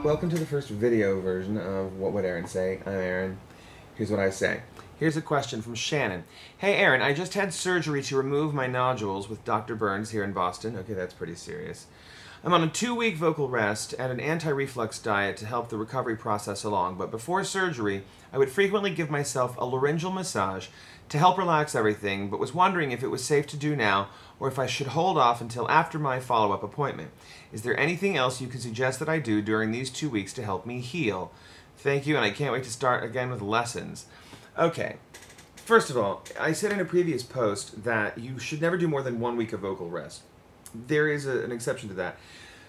welcome to the first video version of What Would Aaron Say? I'm Aaron. Here's what I say. Here's a question from Shannon. Hey Aaron, I just had surgery to remove my nodules with Dr. Burns here in Boston. Okay, that's pretty serious. I'm on a 2-week vocal rest and an anti-reflux diet to help the recovery process along, but before surgery, I would frequently give myself a laryngeal massage to help relax everything, but was wondering if it was safe to do now or if I should hold off until after my follow-up appointment. Is there anything else you can suggest that I do during these 2 weeks to help me heal? Thank you, and I can't wait to start again with lessons. Okay, first of all, I said in a previous post that you should never do more than 1 week of vocal rest. There is an exception to that.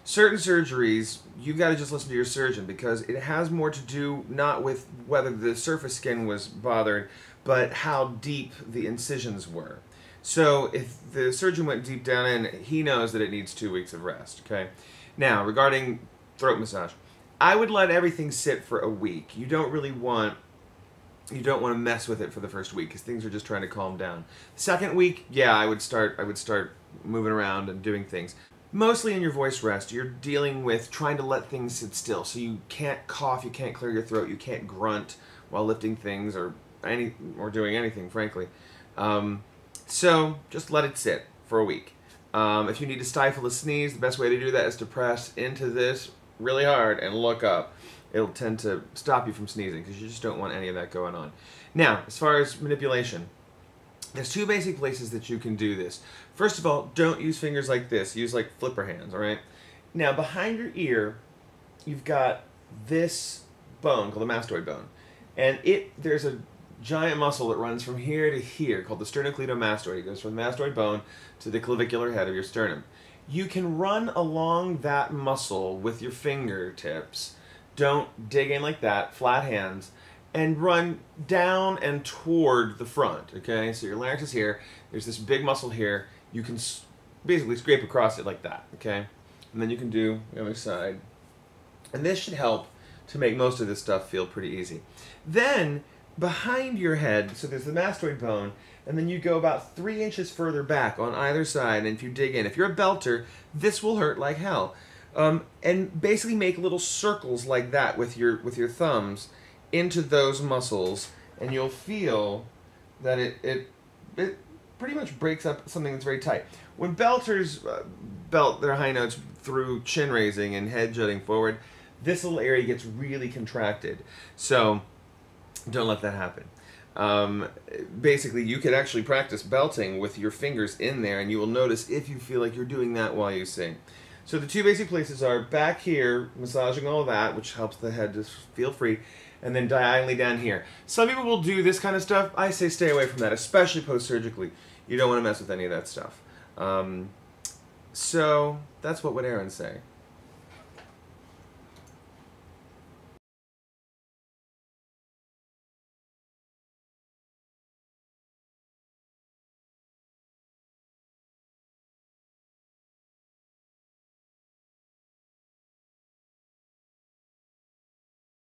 Certain surgeries, you've got to just listen to your surgeon because it has more to do not with whether the surface skin was bothered, but how deep the incisions were. So if the surgeon went deep down in, he knows that it needs 2 weeks of rest, okay? Now, regarding throat massage, I would let everything sit for a week. You don't want to mess with it for the first week because things are just trying to calm down. Second week, yeah, I would start moving around and doing things. Mostly in your voice rest, you're dealing with trying to let things sit still. So you can't cough, you can't clear your throat, you can't grunt while lifting things or doing anything, frankly. So just let it sit for a week. If you need to stifle a sneeze, the best way to do that is to press into this really hard and look up. It'll tend to stop you from sneezing because you just don't want any of that going on. Now, as far as manipulation, there's 2 basic places that you can do this. First of all, don't use fingers like this. Use like flipper hands, all right? Now, behind your ear, you've got this bone called the mastoid bone. And there's a giant muscle that runs from here to here called the sternocleidomastoid. It goes from the mastoid bone to the clavicular head of your sternum. You can run along that muscle with your fingertips. Don't dig in like that, flat hands, and run down and toward the front, okay? So your larynx is here, there's this big muscle here, you can basically scrape across it like that, okay? And then you can do the other side. And this should help to make most of this stuff feel pretty easy. Then, behind your head, so there's the mastoid bone, and then you go about 3 inches further back on either side, and if you dig in, if you're a belter, this will hurt like hell. And basically make little circles like that with your thumbs into those muscles, and you'll feel that it pretty much breaks up something that's very tight. When belters belt their high notes through chin raising and head jutting forward, this little area gets really contracted. So don't let that happen. Basically, you could actually practice belting with your fingers in there, and you will notice if you feel like you're doing that while you sing. So the 2 basic places are back here, massaging all that, which helps the head just feel free, and then diagonally down here. Some people will do this kind of stuff. I say stay away from that, especially post-surgically. You don't want to mess with any of that stuff. So that's what would Aaron say.